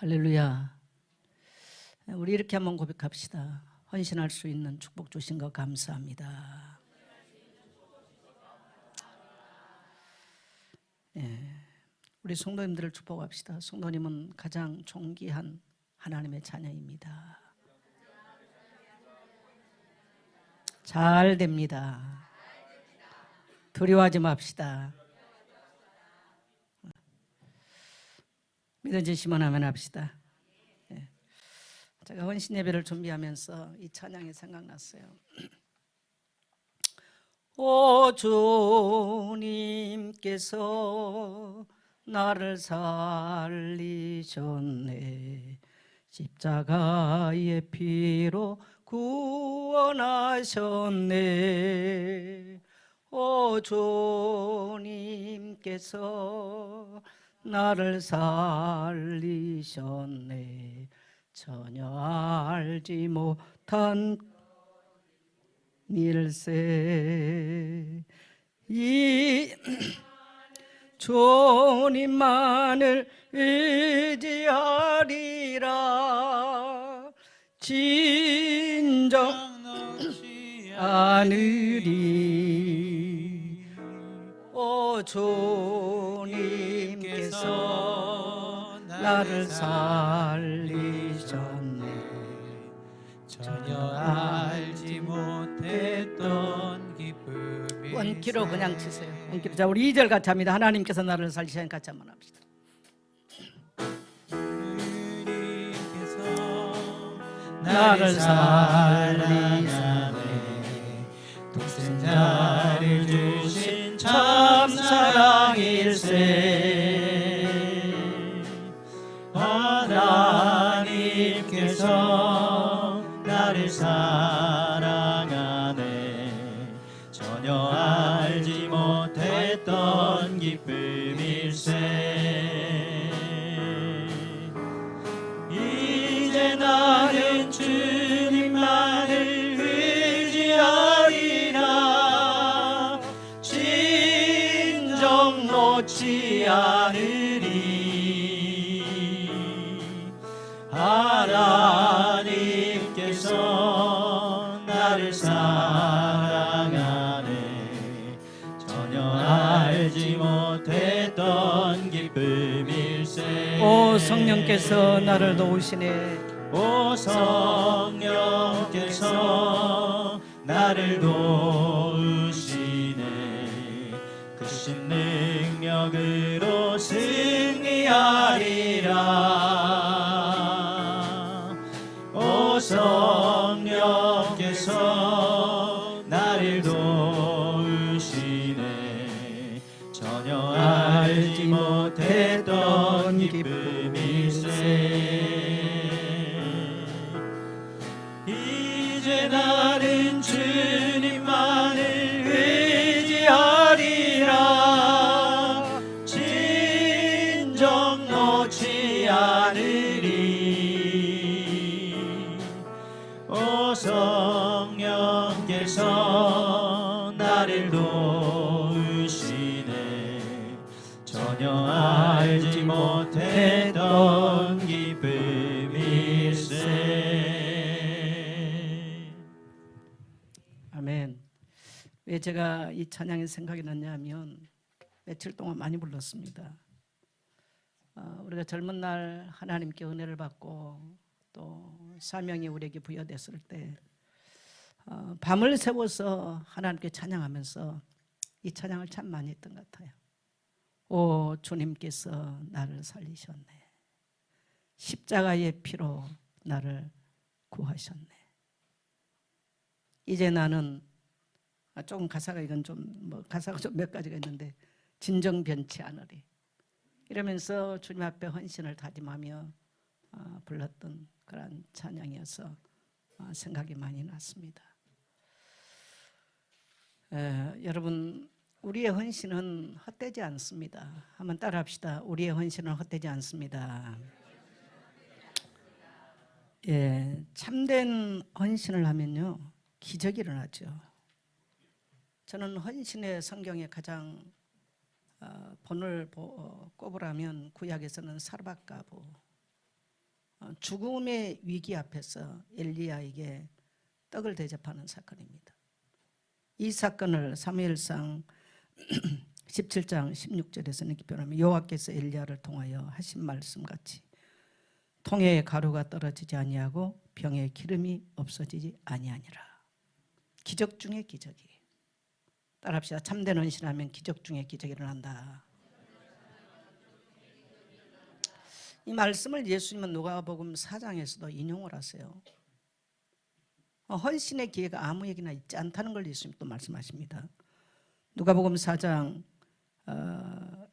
할렐루야. 우리 이렇게 한번 고백합시다. 헌신할 수 있는 축복 주신 것 감사합니다. 우리 성도님들을 축복합시다. 성도님은 가장 존귀한 하나님의 자녀입니다. 잘 됩니다. 두려워하지 맙시다. 믿어지시면 하면 합시다. 제가 헌신 예배를 준비하면서 이 찬양이 생각났어요. 오 주님께서 나를 살리셨네. 십자가의 피로 구원하셨네. 오 주님께서 나를 살리셨네. 전혀 알지 못한 일세 이 주님만을 의지하리라. 진정 않으리. 오 주님께서 나를 살리셨네. 전혀 알지 못했던 기쁨이 원키로 그냥 치세요. 원키로. 자, 우리 2절 같이 합니다. 하나님께서 나를 살리시니 같이 한번 합시다. 나를 살리셨네. 독생자를 주신 참사랑일세. 하나님께서 나를 사랑하네. 전혀 알지 못했던 기쁨일세. 이제 나는 주님만을 의지하리라. 진정 놓지 않으리. 하나님께서 나를 사랑하네. 전혀 알지 못했던 기쁨일세. 오 성령께서 나를 도우시네. 오 성령께서 나를 도우시네. 크신 능력으로 승리하리라. 오 성령께서 나를 도우시네. 전혀 알지 못했던 기쁨일세. 이제 나는 주님만을 의지하리라. 진정 놓지 않으리. 오 성령께서 나를 도우시네. 전혀 알지 못했던 기쁨일세. 아멘. 왜 제가 이 찬양이 생각이 났냐면 며칠 동안 많이 불렀습니다. 우리가 젊은 날 하나님께 은혜를 받고 또 사명이 우리에게 부여됐을 때 밤을 새워서 하나님께 찬양하면서 이 찬양을 참 많이 했던 것 같아요. 오 주님께서 나를 살리셨네. 십자가의 피로 나를 구하셨네. 이제 나는 조금 가사가 이건 좀 가사가 좀 몇 가지가 있는데 진정 변치 않으리 이러면서 주님 앞에 헌신을 다짐하며 불렀던 그런 찬양이어서 생각이 많이 났습니다. 여러분 우리의 헌신은 헛되지 않습니다. 한번 따라합시다. 우리의 헌신은 헛되지 않습니다. 참된 헌신을 하면요 기적이 일어나죠. 저는 헌신의 성경에 가장 본을 꼽으라면 구약에서는 사르밧가보, 죽음의 위기 앞에서 엘리야에게 떡을 대접하는 사건입니다. 이 사건을 사무엘상 17장 16절에서 이렇게 표현하면 여호와께서 엘리야를 통하여 하신 말씀같이 통에 가루가 떨어지지 아니하고 병에 기름이 없어지지 아니하니라. 기적 중에 기적이. 따라합시다. 참된 헌신하면 기적 중에 기적이 일어난다. 이 말씀을 예수님은 누가복음 4장에서도 인용을 하세요. 헌신의 기회가 아무에게나 있지 않다는 걸 예수님 또 말씀하십니다. 누가복음 4장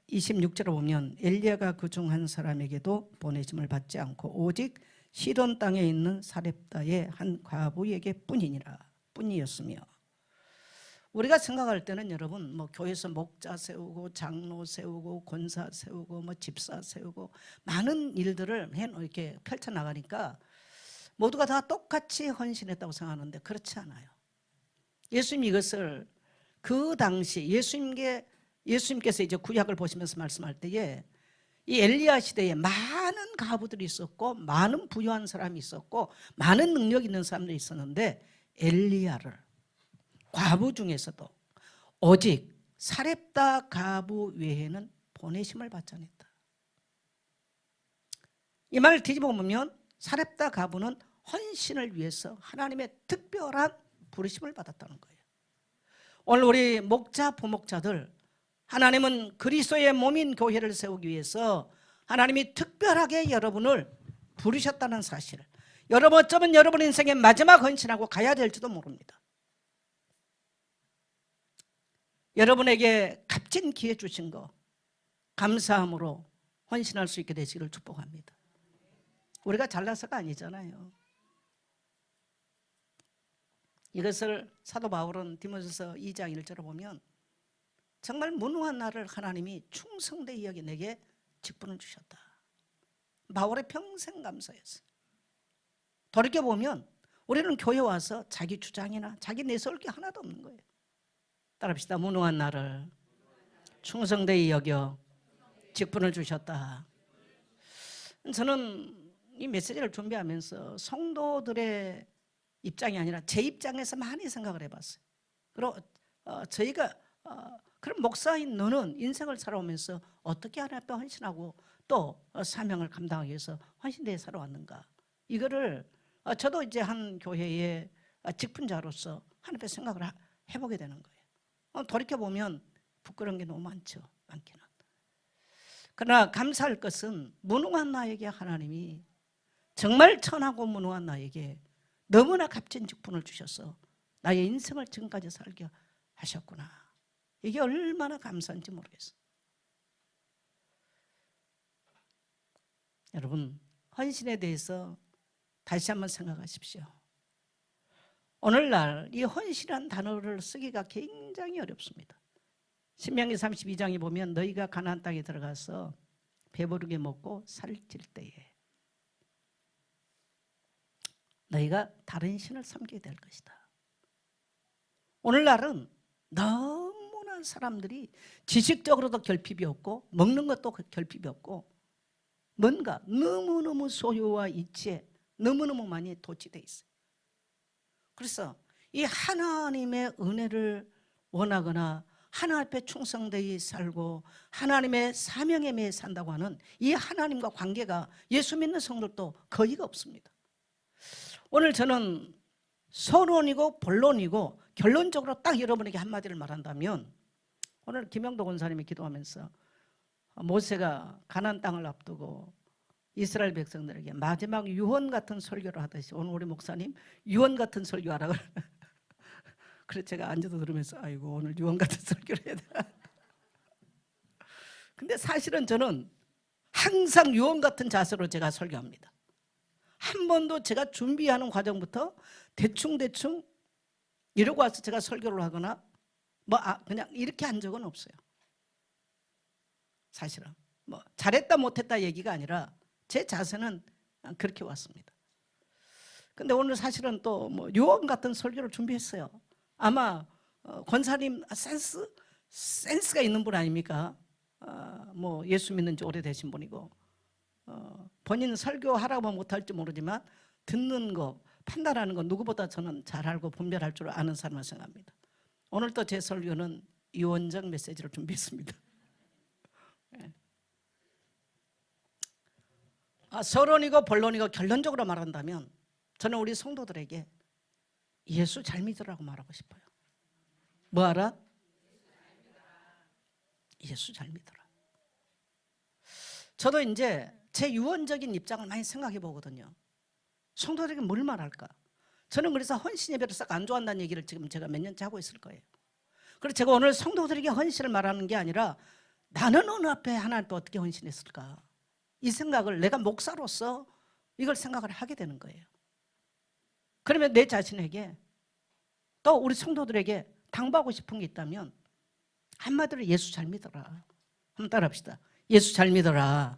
26절에 보면 엘리야가 그중 한 사람에게도 보내심을 받지 않고 오직 시돈 땅에 있는 사렙다의 한 과부에게 뿐이었으며, 우리가 생각할 때는 여러분 뭐 교회에서 목자 세우고 장로 세우고 권사 세우고 뭐 집사 세우고 많은 일들을 이렇게 펼쳐나가니까 모두가 다 똑같이 헌신했다고 생각하는데 그렇지 않아요. 예수님 이것을 그 당시 예수님께서 이제 구약을 보시면서 말씀할 때에 이 엘리야 시대에 많은 가부들이 있었고 많은 부유한 사람이 있었고 많은 능력 있는 사람들이 있었는데 엘리야를 과부 중에서도 오직 사렙다 가부 외에는 보내심을 받지 않았다. 이 말을 뒤집어 보면 사렙다 가부는 헌신을 위해서 하나님의 특별한 부르심을 받았다는 거예요. 오늘 우리 목자 부목자들, 하나님은 그리스도의 몸인 교회를 세우기 위해서 하나님이 특별하게 여러분을 부르셨다는 사실, 여러분 어쩌면 여러분 인생의 마지막 헌신하고 가야 될지도 모릅니다. 여러분에게 값진 기회 주신 거 감사함으로 헌신할 수 있게 되시기를 축복합니다. 우리가 잘나서가 아니잖아요. 이것을 사도 바울은 디모데서 2장 1절에 보면 정말 무능한 나를 하나님이 충성되이 여겨 내게 직분을 주셨다. 바울의 평생 감사였어요. 돌이켜보면 우리는 교회 와서 자기 주장이나 자기 내세울 게 하나도 없는 거예요. 따라합시다. 무능한 나를 충성되이 여겨 직분을 주셨다. 저는 이 메시지를 준비하면서 성도들의 입장이 아니라 제 입장에서 많이 생각을 해봤어요. 그리고 저희가 그럼 목사인 너는 인생을 살아오면서 어떻게 하나님 앞에 헌신하고 또 사명을 감당하기 위해서 헌신되어 살아왔는가, 이거를 저도 이제 한 교회의 직분자로서 하나님 앞에 생각을 해보게 되는 거예요. 돌이켜보면 부끄러운 게 너무 많기는. 그러나 감사할 것은 무능한 나에게 하나님이 정말 천하고 무능한 나에게 너무나 값진 직분을 주셔서 나의 인생을 지금까지 살게 하셨구나. 이게 얼마나 감사한지 모르겠어요. 여러분, 헌신에 대해서 다시 한번 생각하십시오. 오늘날 이 헌신이라는 단어를 쓰기가 굉장히 어렵습니다. 신명기 32장에 보면 너희가 가나안 땅에 들어가서 배부르게 먹고 살찔 때에 너희가 다른 신을 섬기게 될 것이다. 오늘날은 너무나 사람들이 지식적으로도 결핍이 없고 먹는 것도 결핍이 없고 뭔가 너무너무 소유와 이치에 너무너무 많이 도취되어 있어요. 그래서 이 하나님의 은혜를 원하거나 하나님 앞에 충성되이 살고 하나님의 사명에 매여 산다고 하는 이 하나님과 관계가 예수 믿는 성도도 거의가 없습니다. 오늘 저는 서론이고 본론이고 결론적으로 딱 여러분에게 한마디를 말한다면, 오늘 김영도 권사님이 기도하면서 모세가 가나안 땅을 앞두고 이스라엘 백성들에게 마지막 유언 같은 설교를 하듯이 오늘 우리 목사님 유언 같은 설교하라고 그래서 제가 앉아서 들으면서 아이고 오늘 유언 같은 설교를 해야 되나. 근데 사실은 저는 항상 유언 같은 자세로 제가 설교합니다. 한 번도 제가 준비하는 과정부터 대충 이러고 와서 제가 설교를 하거나 그냥 이렇게 한 적은 없어요. 사실은 뭐 잘했다 못했다 얘기가 아니라 제 자세는 그렇게 왔습니다. 근데 오늘 사실은 또 뭐 유언 같은 설교를 준비했어요. 아마 권사님 센스가 있는 분 아닙니까? 뭐 예수 믿는 지 오래되신 분이고 본인 설교하라고 못할지 모르지만 듣는 거, 판단하는 거 누구보다 저는 잘 알고 분별할 줄 아는 사람을 생각합니다. 오늘 또 제 설교는 유언적 메시지를 준비했습니다. 서론이고 본론이고 결론적으로 말한다면 저는 우리 성도들에게 예수 잘 믿으라고 말하고 싶어요. 뭐 알아? 예수 잘 믿어라. 저도 이제 제 유언적인 입장을 많이 생각해 보거든요. 성도들에게 뭘 말할까? 저는 그래서 헌신 예배를 싹 안 좋아한다는 얘기를 지금 제가 몇 년째 하고 있을 거예요. 그래서 제가 오늘 성도들에게 헌신을 말하는 게 아니라 나는 어느 앞에 하나님 또 어떻게 헌신했을까? 이 생각을 내가 목사로서 이걸 생각을 하게 되는 거예요. 그러면 내 자신에게 또 우리 성도들에게 당부하고 싶은 게 있다면 한마디로 예수 잘 믿어라. 한번 따라합시다. 예수 잘 믿어라.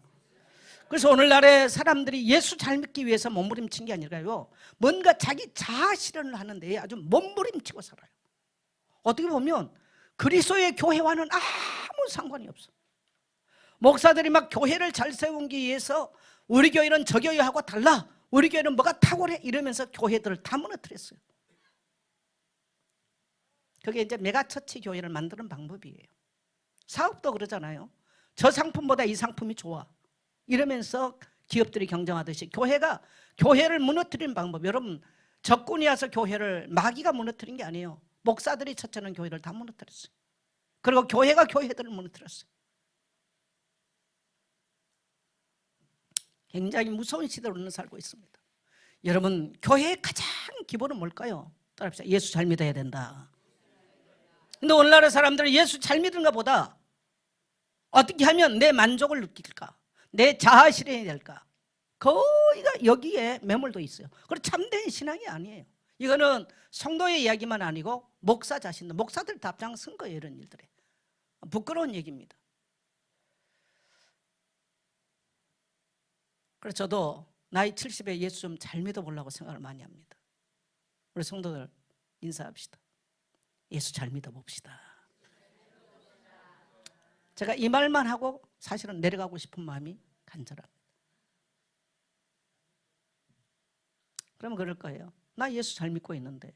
그래서 오늘날의 사람들이 예수 잘 믿기 위해서 몸부림친 게 아니라요, 뭔가 자기 자아 실현을 하는데 아주 몸부림치고 살아요. 어떻게 보면 그리스도의 교회와는 아무 상관이 없어. 목사들이 막 교회를 잘 세우기 위해서 우리 교회는 저 교회하고 달라, 우리 교회는 뭐가 탁월해 이러면서 교회들을 다 무너뜨렸어요. 그게 이제 메가처치 교회를 만드는 방법이에요. 사업도 그러잖아요. 저 상품보다 이 상품이 좋아 이러면서 기업들이 경쟁하듯이 교회가 교회를 무너뜨리는 방법, 여러분 적군이 와서 교회를 마귀가 무너뜨린 게 아니에요. 목사들이 첫째는 교회를 다 무너뜨렸어요. 그리고 교회가 교회들을 무너뜨렸어요. 굉장히 무서운 시대로 우리는 살고 있습니다. 여러분, 교회의 가장 기본은 뭘까요? 따라합시다. 예수 잘 믿어야 된다. 근데 오늘날의 사람들은 예수 잘 믿는가 보다 어떻게 하면 내 만족을 느낄까, 내 자아 실현이 될까, 거의가 여기에 매몰도 있어요. 그리고 참된 신앙이 아니에요. 이거는 성도의 이야기만 아니고 목사 자신도, 목사들 다 앞장선 거예요. 이런 일들에. 부끄러운 얘기입니다. 그래서 저도 나이 70에 예수 좀 잘 믿어보려고 생각을 많이 합니다. 우리 성도들 인사합시다. 예수 잘 믿어봅시다. 제가 이 말만 하고 사실은 내려가고 싶은 마음이 간절합니다. 그러면 그럴 거예요. 나 예수 잘 믿고 있는데.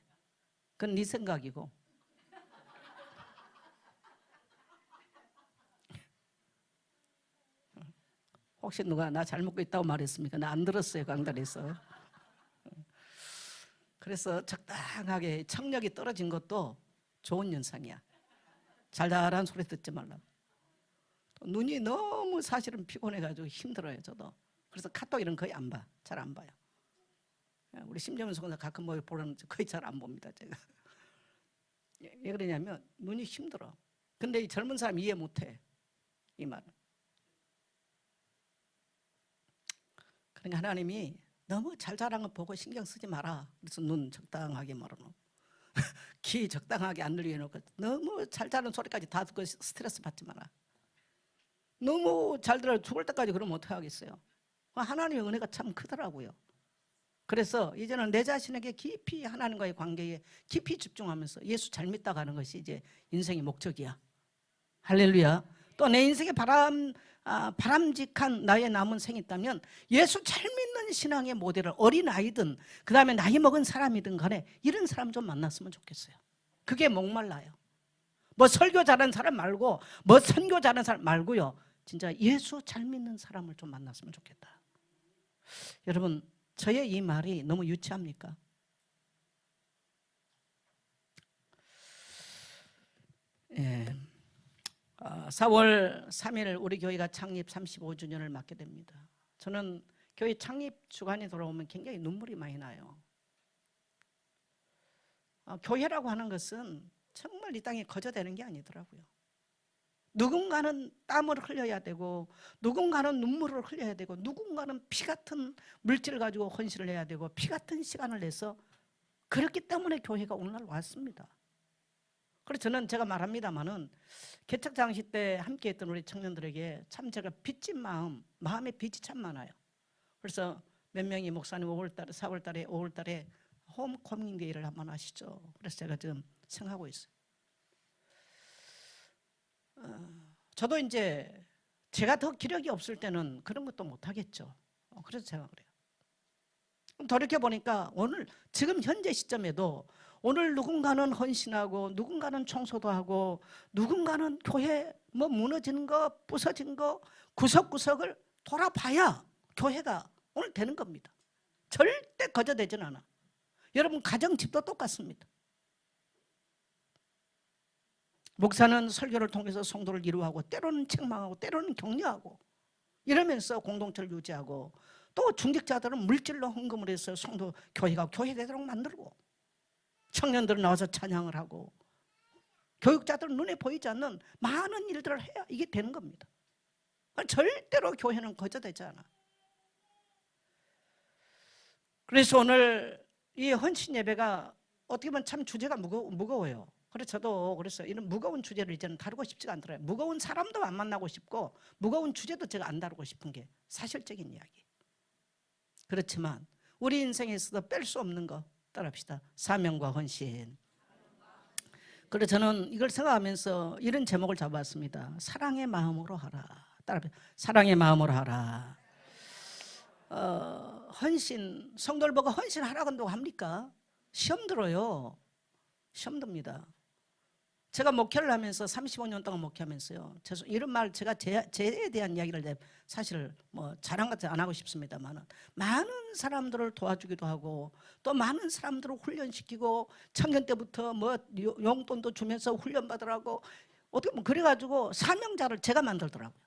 그건 네 생각이고. 혹시 누가 나 잘 믿고 있다고 말했습니까? 나 안 들었어요, 강단에서. 그래서 적당하게 청력이 떨어진 것도 좋은 현상이야. 잘잘한 소리 듣지 말라고. 눈이 너무 사실은 피곤해가지고 힘들어요, 저도. 그래서 카톡 이런 거의 안 봐. 잘 안 봐요. 우리 심정은 속에서 가끔 뭐 보는 거의 잘 안 봅니다, 제가. 왜 그러냐면 눈이 힘들어. 근데 이 젊은 사람 이해 못해, 이 말은. 그러니까 하나님이 너무 잘 자란 거 보고 신경 쓰지 마라. 그래서 눈 적당하게 말아놓고 귀 적당하게 안 늘려놓고 너무 잘 자란 소리까지 다 듣고 스트레스 받지 마라. 너무 잘 들어 죽을 때까지 그러면 어떻게 하겠어요? 하나님의 은혜가 참 크더라고요. 그래서 이제는 내 자신에게 깊이 하나님과의 관계에 깊이 집중하면서 예수 잘 믿다 가는 것이 이제 인생의 목적이야. 할렐루야. 또 내 인생에 바람직한 나의 남은 생이 있다면 예수 잘 믿는 신앙의 모델을 어린아이든 그 다음에 나이 먹은 사람이든 간에 이런 사람 좀 만났으면 좋겠어요. 그게 목말라요. 뭐 설교 잘하는 사람 말고 뭐 선교 잘하는 사람 말고요, 진짜 예수 잘 믿는 사람을 좀 만났으면 좋겠다. 여러분, 저의 이 말이 너무 유치합니까? 예. 4월 3일 우리 교회가 창립 35주년을 맞게 됩니다. 저는 교회 창립 주간이 돌아오면 굉장히 눈물이 많이 나요. 교회라고 하는 것은 정말 이 땅에 거저되는 게 아니더라고요. 누군가는 땀을 흘려야 되고, 누군가는 눈물을 흘려야 되고, 누군가는 피 같은 물질을 가지고 헌신을 해야 되고, 피 같은 시간을 내서, 그렇기 때문에 교회가 오늘날 왔습니다. 그래서 저는 제가 말합니다마는 개척장시 때 함께했던 우리 청년들에게 참 제가 빚진 마음에 빚이 참 많아요. 그래서 몇 명이 목사님 5월달에 4월달에 5월달에 홈커밍 데이를 한번 하시죠. 그래서 제가 지금 생각하고 있어요. 저도 이제 제가 더 기력이 없을 때는 그런 것도 못하겠죠. 그래서 제가 그래요. 돌이켜보니까 오늘 지금 현재 시점에도 오늘 누군가는 헌신하고 누군가는 청소도 하고 누군가는 교회 뭐 무너지는 거 부서진 거 구석구석을 돌아봐야 교회가 오늘 되는 겁니다. 절대 거저되진 않아. 여러분 가정집도 똑같습니다. 목사는 설교를 통해서 성도를 이루하고 때로는 책망하고 때로는 격려하고 이러면서 공동체를 유지하고 또 중직자들은 물질로 헌금을 해서 성도 교회가 교회되도록 만들고 청년들은 나와서 찬양을 하고 교육자들은 눈에 보이지 않는 많은 일들을 해야 이게 되는 겁니다. 절대로 교회는 거저되지 않아. 그래서 오늘 이 헌신 예배가 어떻게 보면 참 주제가 무거워요. 그래서 저도 이런 무거운 주제를 이제는 다루고 싶지가 않더라고요. 무거운 사람도 안 만나고 싶고 무거운 주제도 제가 안 다루고 싶은 게 사실적인 이야기. 그렇지만 우리 인생에서도 뺄 수 없는 거 따라합시다. 사명과 헌신. 그래서 저는 이걸 생각하면서 이런 제목을 잡았습니다. 사랑의 마음으로 하라. 따라합시다. 사랑의 마음으로 하라. 헌신, 성도를 보고 헌신하라고 한다고 합니까? 시험 들어요. 시험 듭니다. 제가 목회를 하면서 35년 동안 목회하면서요. 이런 말 제가 제에 대한 이야기를 사실 뭐 자랑 같이 안 하고 싶습니다만 많은 사람들을 도와주기도 하고 또 많은 사람들을 훈련시키고 청년 때부터 뭐 용돈도 주면서 훈련 받으라고 어떻게 보면 그래가지고 사명자를 제가 만들더라고요.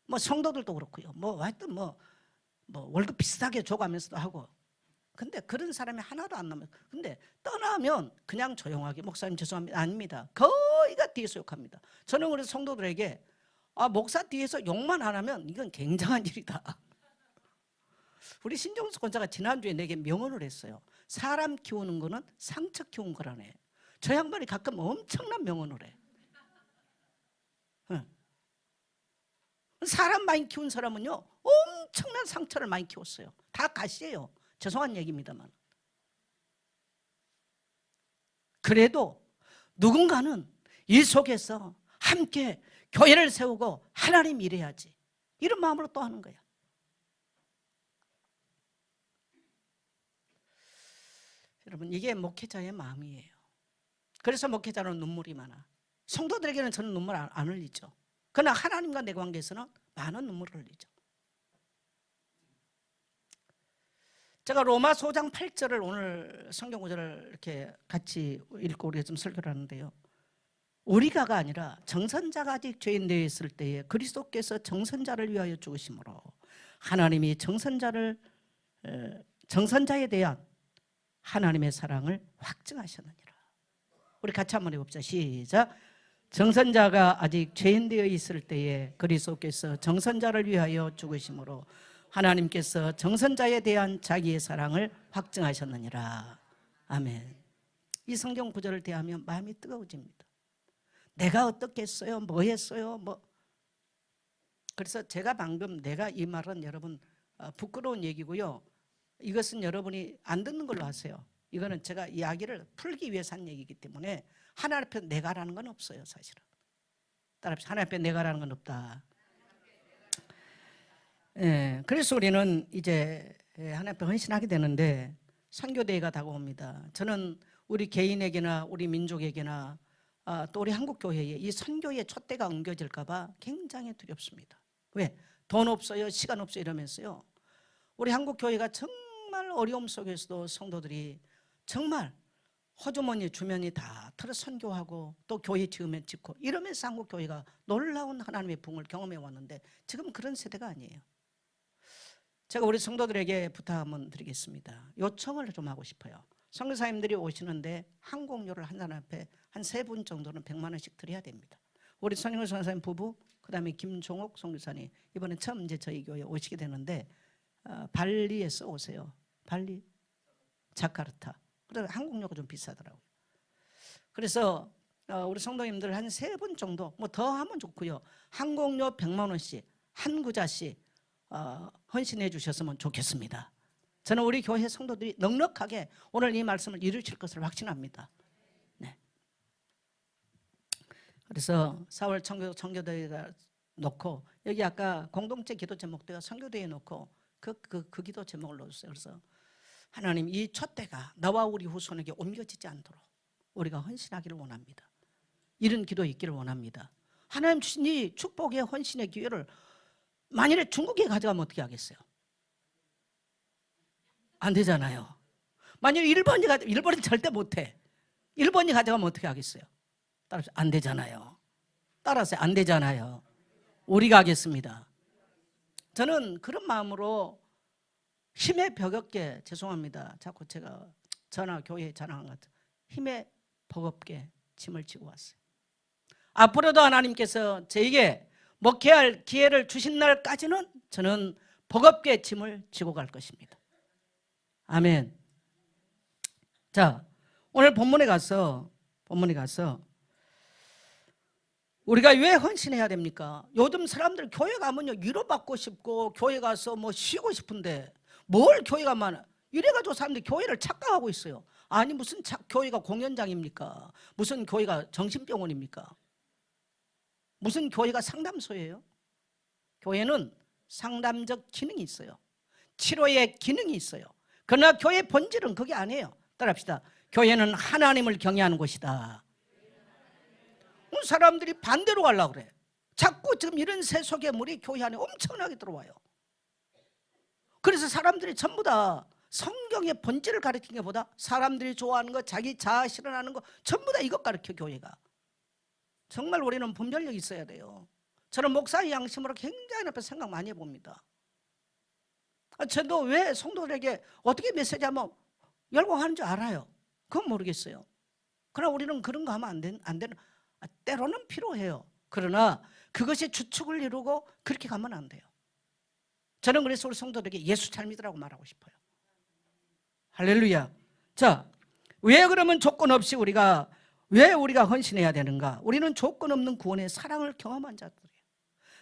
뭐 성도들도 그렇고요. 뭐 하여튼 뭐 월급 비슷하게 줘가면서도 하고. 근데 그런 사람이 하나도 안 남아요. 근데 떠나면 그냥 조용하게 목사님 죄송합니다. 아닙니다. 거의가 뒤에서 욕합니다. 저는 그래서 성도들에게 목사 뒤에서 욕만 안 하면 이건 굉장한 일이다. 우리 신종수 권사가 지난주에 내게 명언을 했어요. 사람 키우는 거는 상처 키운 거라네. 저 양반이 가끔 엄청난 명언을 해. 사람 많이 키운 사람은요 엄청난 상처를 많이 키웠어요. 다 가시예요. 죄송한 얘기입니다만. 그래도 누군가는 이 속에서 함께 교회를 세우고 하나님 일해야지 이런 마음으로 또 하는 거야. 여러분 이게 목회자의 마음이에요. 그래서 목회자는 눈물이 많아. 성도들에게는 저는 눈물 안 흘리죠. 그러나 하나님과 내 관계에서는 많은 눈물을 흘리죠. 제가 로마서 5장 8절을 오늘 성경 구절을 이렇게 같이 읽고 우리가 좀 설교를 하는데요. 우리가가 아니라 정선자가 아직 죄인 되어 있을 때에 그리스도께서 정선자를 위하여 죽으심으로 하나님이 정선자에 대한 하나님의 사랑을 확증하셨느니라. 우리 같이 한번 해봅시다. 시작. 정선자가 아직 죄인 되어 있을 때에 그리스도께서 정선자를 위하여 죽으심으로 하나님께서 정선자에 대한 자기의 사랑을 확증하셨느니라. 아멘. 이 성경 구절을 대하면 마음이 뜨거워집니다. 내가 어떻게 했어요? 뭐 했어요? 그래서 제가 방금 내가 이 말은 여러분 부끄러운 얘기고요. 이것은 여러분이 안 듣는 걸로 하세요. 이거는 제가 이야기를 풀기 위해서 한 얘기이기 때문에 하나님 앞에 내가라는 건 없어요. 사실은 따라합시다. 하나님 앞에 내가라는 건 없다. 그래서 우리는 이제 하나님 앞에 헌신하게 되는데 선교대회가 다가옵니다. 저는 우리 개인에게나 우리 민족에게나 또 우리 한국교회에 이 선교의 촛대가 엉겨질까 봐 굉장히 두렵습니다. 왜? 돈 없어요, 시간 없어요 이러면서요. 우리 한국교회가 정말 어려움 속에서도 성도들이 정말 호주머니 주머니 다 털어 선교하고 또 교회 지으면 짓고 이러면서 한국교회가 놀라운 하나님의 부흥을 경험해 왔는데 지금 그런 세대가 아니에요. 제가 우리 성도들에게 부탁 한번 드리겠습니다. 요청을 좀 하고 싶어요. 선교사님들이 오시는데 항공료를 한 사람 앞에 한 3분 정도는 100만 원씩 드려야 됩니다. 우리 선영호 선생님 부부, 그 다음에 김종옥 선교사님 이번에 처음 이제 저희 교회에 오시게 되는데 발리에서 오세요. 발리, 자카르타. 그래서 항공료가 좀 비싸더라고요. 그래서 우리 성도님들 한 3분 정도 뭐 더 하면 좋고요. 항공료 100만 원씩 한 구자씩 헌신해 주셨으면 좋겠습니다. 저는 우리 교회 성도들이 넉넉하게 오늘 이 말씀을 이루실 것을 확신합니다. 네. 그래서 4월 청교대회가 놓고 여기 아까 공동체 기도 제목대가 선교대에 놓고 그 기도 제목을 넣었어요. 그래서 하나님 이 촛대가 나와 우리 후손에게 옮겨지지 않도록 우리가 헌신하기를 원합니다. 이런 기도 있기를 원합니다. 하나님 주신 이 축복의 헌신의 기회를 만일에 중국에 가져가면 어떻게 하겠어요? 안 되잖아요. 만약에 일본이 절대 못해. 일본이 가져가면 어떻게 하겠어요? 따라서 안 되잖아요. 따라서 안 되잖아요. 우리가 하겠습니다. 저는 그런 마음으로 힘의 벽없게, 죄송합니다. 자꾸 제가 교회에 전화한 것 같아요. 힘의 벽없게 짐을 지고 왔어요. 앞으로도 하나님께서 저에게 목회할 기회를 주신 날까지는 저는 벽없게 짐을 지고 갈 것입니다. 아멘. 자, 오늘 본문에 가서 우리가 왜 헌신해야 됩니까? 요즘 사람들 교회 가면요 위로받고 싶고 교회 가서 뭐 쉬고 싶은데 뭘 교회 가면 이래가지고 사람들이 교회를 착각하고 있어요. 아니 무슨 교회가 공연장입니까? 무슨 교회가 정신병원입니까? 무슨 교회가 상담소예요? 교회는 상담적 기능이 있어요. 치료의 기능이 있어요. 그러나 교회의 본질은 그게 아니에요. 따라합시다. 교회는 하나님을 경외하는 곳이다. 사람들이 반대로 가려고 그래. 자꾸 지금 이런 세속의물이 교회 안에 엄청나게 들어와요. 그래서 사람들이 전부 다 성경의 본질을 가르치는 것보다 사람들이 좋아하는 거, 자기 자아 실현하는 거 전부 다 이것 가르쳐. 교회가 정말 우리는 분별력이 있어야 돼요. 저는 목사의 양심으로 굉장히 높은 생각 많이 해봅니다. 저도 왜 성도들에게 어떻게 메시지하면 열공하는 줄 알아요. 그건 모르겠어요. 그러나 우리는 그런 거 하면 안 되는, 때로는 필요해요. 그러나 그것이 주축을 이루고 그렇게 가면 안 돼요. 저는 그래서 우리 성도들에게 예수 잘 믿으라고 말하고 싶어요. 할렐루야. 자, 왜 그러면 조건 없이 왜 우리가 헌신해야 되는가? 우리는 조건 없는 구원의 사랑을 경험한 자들이에요.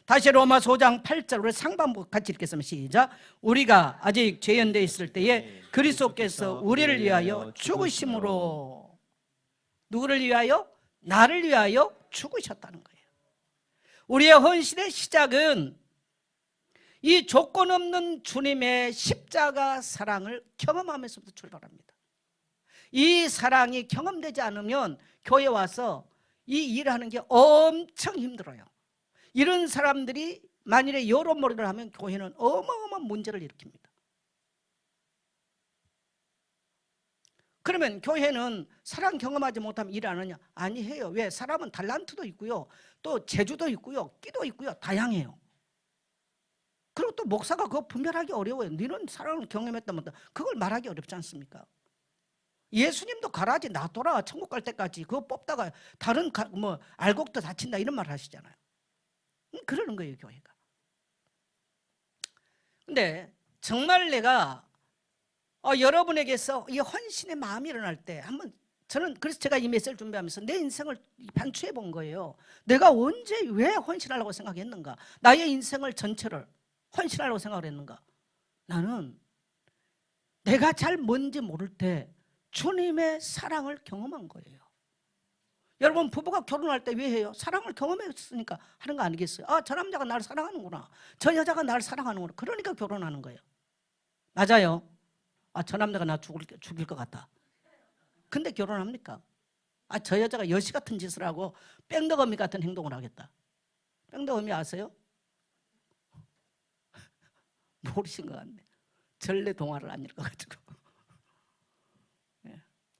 다시 로마서 5장 8절 우리 상반부 같이 읽겠습니다. 시작. 우리가 아직 죄연되어 있을 때에 그리스도께서 우리를 위하여 죽으심으로, 누구를 위하여? 나를 위하여 죽으셨다는 거예요. 우리의 헌신의 시작은 이 조건 없는 주님의 십자가 사랑을 경험하면서부터 출발합니다. 이 사랑이 경험되지 않으면 교회 와서 이 일하는 게 엄청 힘들어요. 이런 사람들이 만일에 여론몰이를 하면 교회는 어마어마한 문제를 일으킵니다. 그러면 교회는 사랑 경험하지 못하면 일 안 하냐? 아니, 해요. 왜? 사람은 달란트도 있고요, 또 재주도 있고요, 끼도 있고요, 다양해요. 그리고 또 목사가 그거 분별하기 어려워요. 너는 사랑을 경험했다면 그걸 말하기 어렵지 않습니까? 예수님도 가라지 놔둬라 천국 갈 때까지 그거 뽑다가 다른 알곡도 다친다 이런 말 하시잖아요. 그러는 거예요, 교회가. 근데 정말 내가 여러분에게서 이 헌신의 마음이 일어날 때 한번, 저는 그래서 제가 이 메시지를 준비하면서 내 인생을 반추해 본 거예요. 내가 언제 왜 헌신하려고 생각했는가? 나의 인생을 전체를 헌신하려고 생각을 했는가? 나는 내가 잘 뭔지 모를 때 주님의 사랑을 경험한 거예요. 여러분, 부부가 결혼할 때 왜 해요? 사랑을 경험했으니까 하는 거 아니겠어요? 저 남자가 나를 사랑하는구나, 저 여자가 나를 사랑하는구나, 그러니까 결혼하는 거예요. 맞아요. 저 남자가 나 죽일 것 같다. 근데 결혼합니까? 저 여자가 여시 같은 짓을 하고 뺑덕어미 같은 행동을 하겠다. 뺑덕어미 아세요? 모르신 것 같네. 전래 동화를 안 읽어가지고.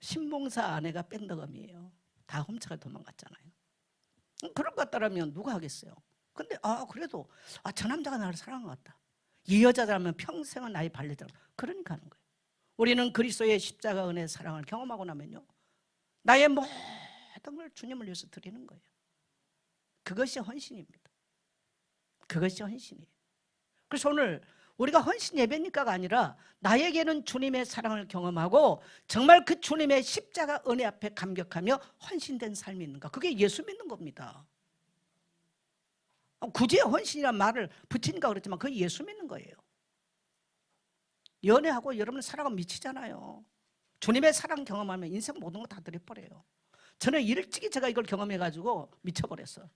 신봉사 아내가 뺑덕어미예요. 다 훔쳐가 도망갔잖아요. 그런 것 같다면 누가 하겠어요? 근데 그래도 저 남자가 나를 사랑한 것 같다. 이 여자라면 평생은 나의 반려자. 그러니까 하는 거예요. 우리는 그리스도의 십자가 은혜의 사랑을 경험하고 나면요, 나의 모든 걸 주님을 위해서 드리는 거예요. 그것이 헌신입니다. 그것이 헌신이에요. 그래서 오늘 우리가 헌신 예배니까가 아니라 나에게는 주님의 사랑을 경험하고 정말 그 주님의 십자가 은혜 앞에 감격하며 헌신된 삶이 있는가, 그게 예수 믿는 겁니다. 굳이 헌신이란 말을 붙이니까 그렇지만 그게 예수 믿는 거예요. 연애하고 여러분 사랑은 미치잖아요. 주님의 사랑 경험하면 인생 모든 거 다 드려버려요. 저는 일찍이 제가 이걸 경험해가지고 미쳐버렸어요.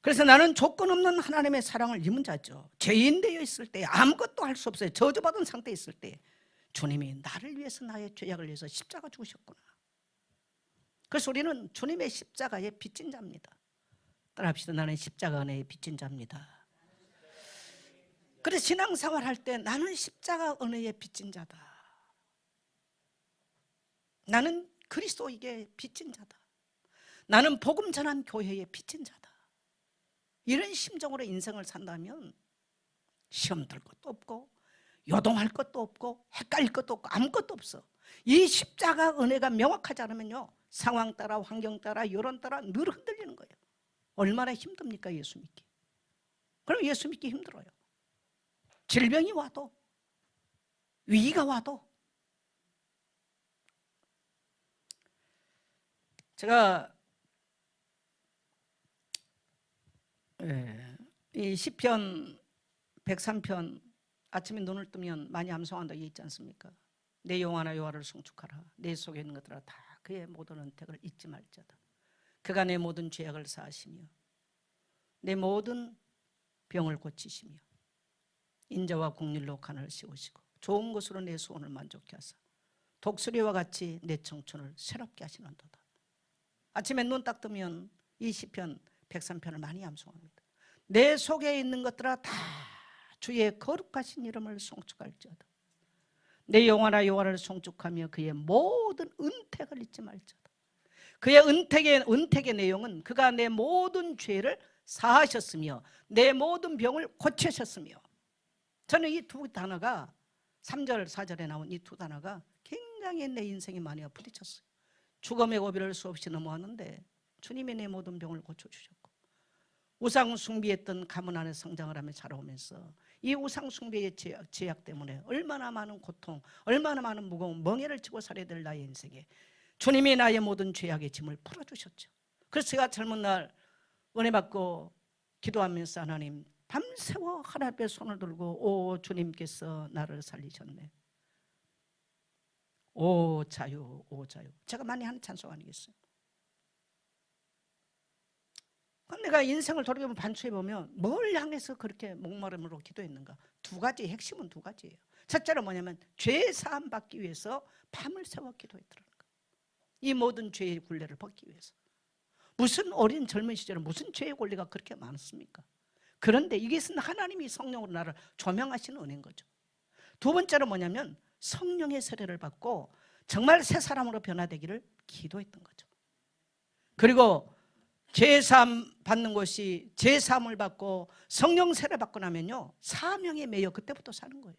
그래서 나는 조건 없는 하나님의 사랑을 입은 자죠. 죄인 되어 있을 때 아무것도 할 수 없어요. 저주받은 상태에 있을 때 주님이 나를 위해서 나의 죄악을 위해서 십자가 죽으셨구나. 그래서 우리는 주님의 십자가에 빚진 자입니다. 따라합시다. 나는 십자가 은혜에 빚진 자입니다. 그래서 신앙생활 할 때 나는 십자가 은혜에 빚진 자다. 나는 그리스도에게 빚진 자다. 나는 복음 전한 교회에 빚진 자다. 이런 심정으로 인생을 산다면 시험 들 것도 없고 요동할 것도 없고 헷갈릴 것도 없고 아무것도 없어. 이 십자가 은혜가 명확하지 않으면요, 상황 따라 환경 따라 여론 따라 늘 흔들리는 거예요. 얼마나 힘듭니까 예수 믿기? 그럼 예수 믿기 힘들어요. 질병이 와도 위기가 와도. 제가 이 시편 103편 아침에 눈을 뜨면 많이 암송한다 이 있지 않습니까? 내 영혼아 여호와를 송축하라. 내 속에 있는 것들아 다 그의 모든 은택을 잊지 말자다. 그가 내 모든 죄악을 사하시며 내 모든 병을 고치시며 인자와 국률로 간을 씌우시고 좋은 것으로 내 소원을 만족케 하사 독수리와 같이 내 청춘을 새롭게 하시는도다. 아침에 눈 딱 뜨면 이 시편 103편을 많이 암송합니다. 내 속에 있는 것들아 다 주의 거룩하신 이름을 송축할지어다. 내 영혼아 여호와를 송축하며 그의 모든 은택을 잊지 말지어다. 그의 은택의 내용은 그가 내 모든 죄를 사하셨으며 내 모든 병을 고치셨으며. 저는 이 두 단어가 3절 4절에 나온 이 두 단어가 굉장히 내 인생에 많이 부딪혔어요. 죽음의 고비를 수없이 넘어왔는데 주님이 내 모든 병을 고쳐주셨고, 우상 숭배했던 가문 안에 성장을 하며 자라오면서 이 우상 숭배의 죄악 때문에 얼마나 많은 고통, 얼마나 많은 무거운 멍에를 지고 살아야 될 나의 인생에 주님이 나의 모든 죄악의 짐을 풀어주셨죠. 그래서 제가 젊은 날 은혜 받고 기도하면서 하나님 밤새워 하나님 앞에 손을 들고 오 주님께서 나를 살리셨네. 오 자유 오 자유. 제가 많이 하는 찬송 아니겠어요? 그럼 내가 인생을 돌이켜보면 반추해보면 뭘 향해서 그렇게 목마름으로 기도했는가? 두 가지, 핵심은 두 가지예요. 첫째로 뭐냐면 죄 사함 받기 위해서 밤을 새워 기도했더라는 거예요. 이 모든 죄의 굴레를 벗기 위해서. 무슨 어린 젊은 시절에 무슨 죄의 권리가 그렇게 많습니까? 그런데 이것은 하나님이 성령으로 나를 조명하시는 은혜인 거죠. 두 번째로 뭐냐면 성령의 세례를 받고 정말 새 사람으로 변화되기를 기도했던 거죠. 그리고 죄사함 받는 것이 죄사함을 받고 성령 세례 받고 나면요 사명에 매여 그때부터 사는 거예요.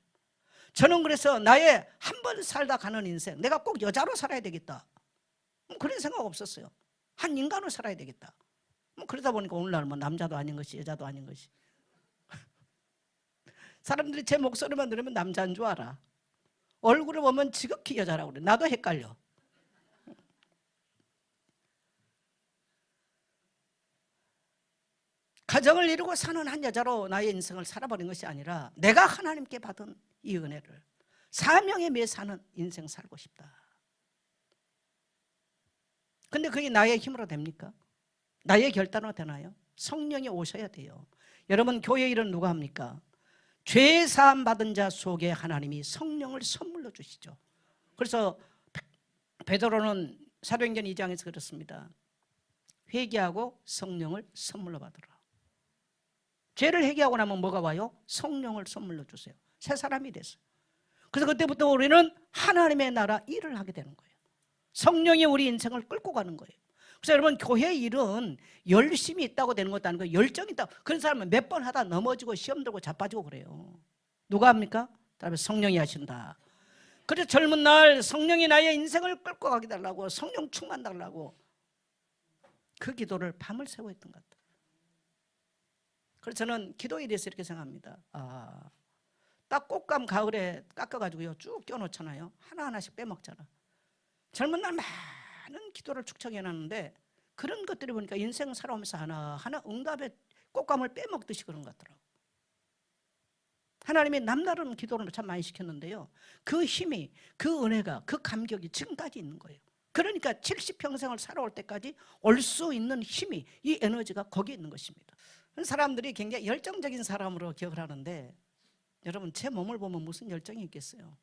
저는 그래서 나의 한 번 살다 가는 인생, 내가 꼭 여자로 살아야 되겠다 그런 생각 없었어요. 한 인간으로 살아야 되겠다. 그러다 보니까 오늘날 뭐 남자도 아닌 것이 여자도 아닌 것이 사람들이 제 목소리만 들으면 남자인 줄 알아. 얼굴을 보면 지극히 여자라고 그래. 나도 헷갈려. 가정을 이루고 사는 한 여자로 나의 인생을 살아버린 것이 아니라 내가 하나님께 받은 이 은혜를 사명에 매여 사는 인생 살고 싶다. 근데 그게 나의 힘으로 됩니까? 나의 결단으로 되나요? 성령이 오셔야 돼요. 여러분 교회 일은 누가 합니까? 죄 사함 받은 자 속에 하나님이 성령을 선물로 주시죠. 그래서 베드로는 사도행전 2장에서 그렇습니다. 회개하고 성령을 선물로 받으라. 죄를 회개하고 나면 뭐가 와요? 성령을 선물로 주세요. 새 사람이 됐어요. 그래서 그때부터 우리는 하나님의 나라 일을 하게 되는 거예요. 성령이 우리 인생을 끌고 가는 거예요. 그래서 여러분 교회 일은 열심히 있다고 되는 것도 아니고 열정이 있다고. 그런 사람은 몇 번 하다 넘어지고 시험 들고 자빠지고 그래요. 누가 합니까? 다음에 성령이 하신다. 그래서 젊은 날 성령이 나의 인생을 끌고 가게 달라고 성령 충만 달라고 그 기도를 밤을 새워 했던 것 같아요. 그래서 저는 기도에 대해서 이렇게 생각합니다. 딱 꽃감 가을에 깎아가지고요 쭉 껴놓잖아요. 하나하나씩 빼먹잖아. 젊은 날 많은 기도를 축적해놨는데 그런 것들이 보니까 인생 살아오면서 하나하나 응답의 꽃감을 빼먹듯이 그런 것 같더라고요. 하나님이 남다른 기도를 참 많이 시켰는데요 그 힘이, 그 은혜가, 그 감격이 지금까지 있는 거예요. 그러니까 70평생을 살아올 때까지 올 수 있는 힘이, 이 에너지가 거기에 있는 것입니다. 사람들이 굉장히 열정적인 사람으로 기억을 하는데 여러분 제 몸을 보면 무슨 열정이 있겠어요?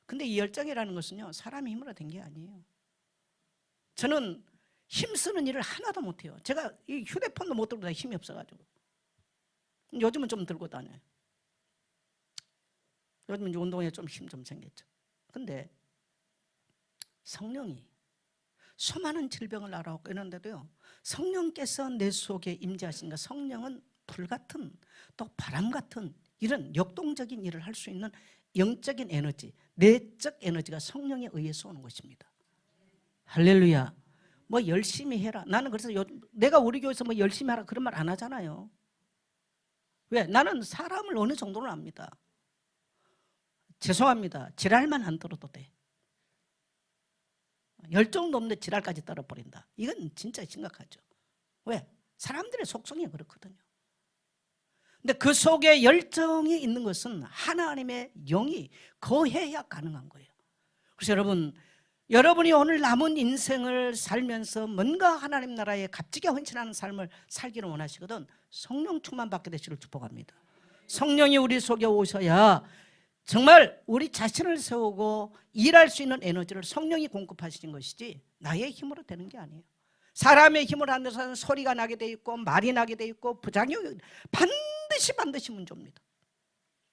근데 이 열정이라는 것은요 사람의 힘으로 된 게 아니에요. 저는 힘쓰는 일을 하나도 못해요. 제가 이 휴대폰도 못 들고 다니고 힘이 없어가지고 요즘은 좀 들고 다녀요. 요즘 이제 운동에 좀 힘 좀 생겼죠. 근데 성령이 수많은 질병을 알아오고 이런데도요 성령께서 내 속에 임재하시니까 성령은 불같은 또 바람같은 이런 역동적인 일을 할 수 있는 영적인 에너지, 내적 에너지가 성령에 의해서 오는 것입니다. 할렐루야. 뭐 열심히 해라. 나는 그래서 내가 우리 교회에서 뭐 열심히 하라 그런 말 안 하잖아요. 왜? 나는 사람을 어느 정도는 압니다. 죄송합니다. 지랄만 안 들어도 돼. 열정도 없는데 지랄까지 떨어버린다. 이건 진짜 심각하죠. 왜? 사람들의 속성이 그렇거든요. 근데 그 속에 열정이 있는 것은 하나님의 영이 거해야 가능한 거예요. 그래서 여러분이 오늘 남은 인생을 살면서 뭔가 하나님 나라에 값지게 헌신하는 삶을 살기를 원하시거든 성령 충만 받게 되시기를 축복합니다. 성령이 우리 속에 오셔야 정말 우리 자신을 세우고 일할 수 있는 에너지를 성령이 공급하시는 것이지 나의 힘으로 되는 게 아니에요. 사람의 힘으로 하는 데서는 소리가 나게 돼 있고 말이 나게 돼 있고 부작용이 반드시 문제입니다.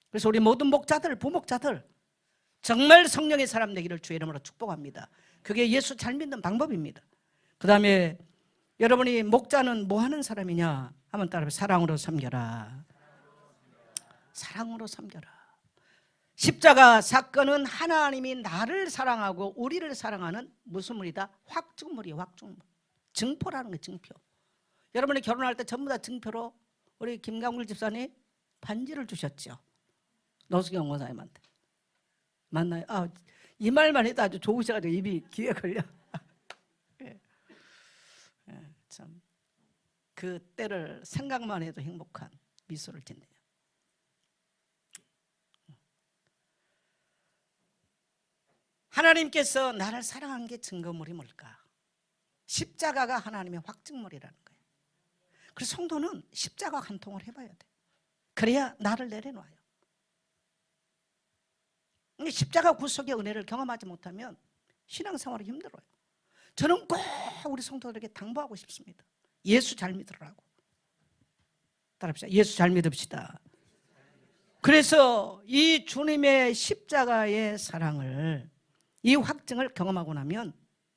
그래서 우리 모든 목자들, 부목자들 정말 성령의 사람 되기를 주의 이름으로 축복합니다. 그게 예수 잘 믿는 방법입니다. 그 다음에 여러분이 목자는 뭐 하는 사람이냐? 한번 따라해. 사랑으로 섬겨라. 사랑으로 섬겨라. 십자가 사건은 하나님이 나를 사랑하고 우리를 사랑하는 무슨 물이다? 확증물이에요. 확증물. 증표라는 거예요. 증표. 여러분이 결혼할 때 전부 다 증표로 우리 김강물 집사님 반지를 주셨죠. 노수경 원사님한테. 맞나요? 이 말만 해도 아주 좋으셔가지고 입이 귀에 걸려. 참 그 때를 생각만 해도 행복한 미소를 짓네요. 하나님께서 나를 사랑한 게 증거물이 뭘까? 십자가가 하나님의 확증물이라는 거예요. 그래서 성도는 십자가 한 통을 해봐야 돼. 그래야 나를 내려놔요. 십자가 구속의 은혜를 경험하지 못하면 신앙생활이 힘들어요. 저는 꼭 우리 성도들에게 당부하고 싶습니다. 예수 잘 믿으라고. 따라합시다. 예수 잘 믿읍시다. 그래서 이 주님의 십자가의 사랑을 이 확증을 경험하고 나면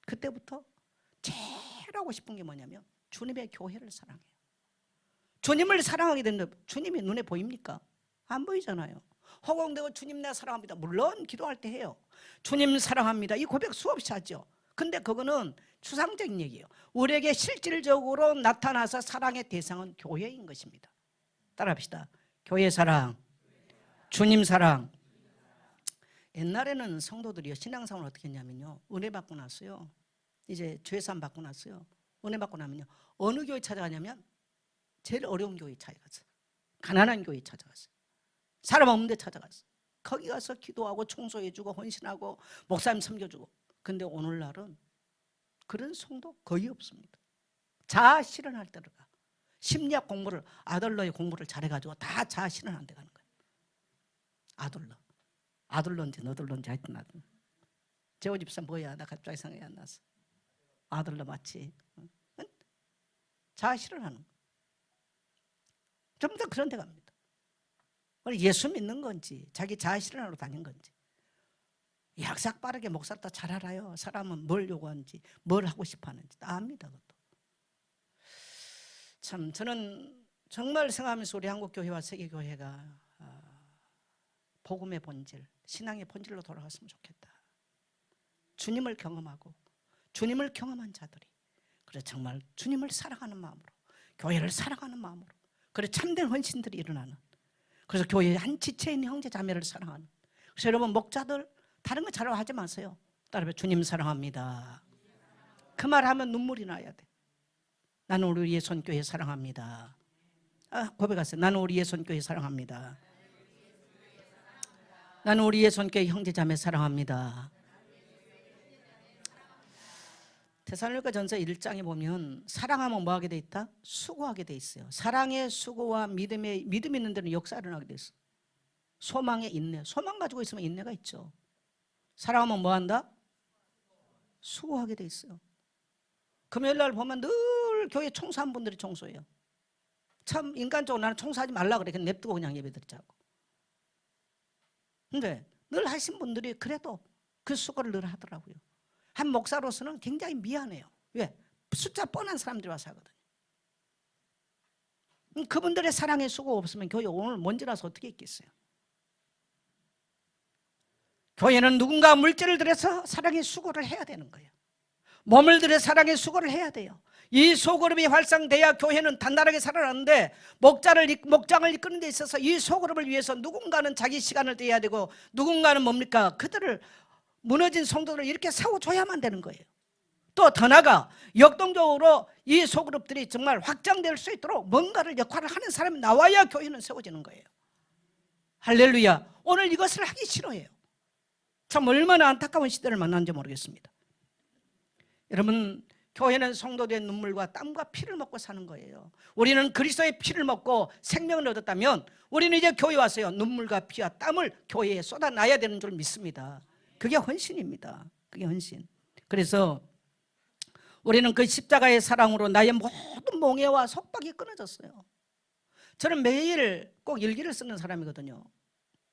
그때부터 제일 하고 싶은 게 뭐냐면 주님의 교회를 사랑해요. 주님을 사랑하게 되는데 주님이 눈에 보입니까? 안 보이잖아요. 허공되고 주님 내 사랑합니다. 물론 기도할 때 해요. 주님 사랑합니다. 이 고백 수없이 하죠. 근데 그거는 추상적인 얘기예요. 우리에게 실질적으로 나타나서 사랑의 대상은 교회인 것입니다. 따라합시다. 교회 사랑, 주님 사랑. 옛날에는 성도들이요 신앙생활을 어떻게 했냐면요 은혜 받고 났어요. 이제 죄산 받고 났어요. 은혜 받고 나면요 어느 교회 찾아가냐면 제일 어려운 교회 찾아갔어요. 가난한 교회 찾아갔어요. 사람 없는 데 찾아갔어요. 거기 가서 기도하고 청소해주고 헌신하고 목사님 섬겨주고. 근데 오늘날은 그런 성도 거의 없습니다. 자아 실현할 때로 가. 심리학 공부를 아들러의 공부를 잘해가지고 다 자아 실현한 데 가는 거예요. 아들러인지 너들러인지 하여튼 아들. 재호 집사 뭐야? 나 갑자기 생각이 안 나서. 아들러 맞지? 자아 실현하는 거. 좀 더 그런 데 갑니다. 예수 믿는 건지 자기 자아 실현하러 다닌 건지. 약삭 빠르게 목사 다 잘 알아요. 사람은 뭘 요구하는지 뭘 하고 싶어 하는지 다 압니다. 그것도. 참 저는 정말 생각하면서 우리 한국교회와 세계교회가 복음의 본질, 신앙의 본질로 돌아갔으면 좋겠다. 주님을 경험하고 주님을 경험한 자들이 그래 정말 주님을 사랑하는 마음으로 교회를 사랑하는 마음으로 그래 참된 헌신들이 일어나는 그래서 교회의 한 지체인 형제 자매를 사랑하는 그래서 여러분 목자들 다른 거 잘하고 하지 마세요. 따라해 주님 사랑합니다. 그 말 하면 눈물이 나야 돼. 나는 우리 예손교회 사랑합니다. 고백하세요. 나는 우리 예손교회 사랑합니다. 나는 우리 예손교회 형제자매 사랑합니다. 데살로니가 전서 1장에 보면 사랑하면 뭐 하게 돼 있다? 수고하게 돼 있어요. 사랑의 수고와 믿음 있는 데는 역사 일어나게 돼 있어. 소망의 인내. 소망 가지고 있으면 인내가 있죠. 사랑하면 뭐 한다? 수고하게 돼 있어요. 금요일 날 보면 늘 교회 청소한 분들이 청소해요. 참 인간적으로 나는 청소하지 말라 그래. 그냥 냅두고 그냥 예배 드리자고. 근데 늘 하신 분들이 그래도 그 수고를 늘 하더라고요. 한 목사로서는 굉장히 미안해요. 왜? 숫자 뻔한 사람들이 와서 하거든요. 그분들의 사랑의 수고 없으면 교회 오늘 먼지라서 어떻게 있겠어요? 교회는 누군가 물질을 들여서 사랑의 수고를 해야 되는 거예요. 몸을 들여 사랑의 수고를 해야 돼요. 이 소그룹이 활성돼야 교회는 단단하게 살아나는데 목장을 이끄는 데 있어서 이 소그룹을 위해서 누군가는 자기 시간을 떼야 되고 누군가는 뭡니까? 그들을 무너진 성도들을 이렇게 세워줘야만 되는 거예요. 또 더 나아가 역동적으로 이 소그룹들이 정말 확장될 수 있도록 뭔가를 역할을 하는 사람이 나와야 교회는 세워지는 거예요. 할렐루야. 오늘 이것을 하기 싫어해요. 참 얼마나 안타까운 시대를 만났는지 모르겠습니다. 여러분, 교회는 성도들의 눈물과 땀과 피를 먹고 사는 거예요. 우리는 그리스도의 피를 먹고 생명을 얻었다면 우리는 이제 교회 와서요 눈물과 피와 땀을 교회에 쏟아놔야 되는 줄 믿습니다. 그게 헌신입니다. 그게 헌신. 그래서 우리는 그 십자가의 사랑으로 나의 모든 몽해와 속박이 끊어졌어요. 저는 매일 꼭 일기를 쓰는 사람이거든요.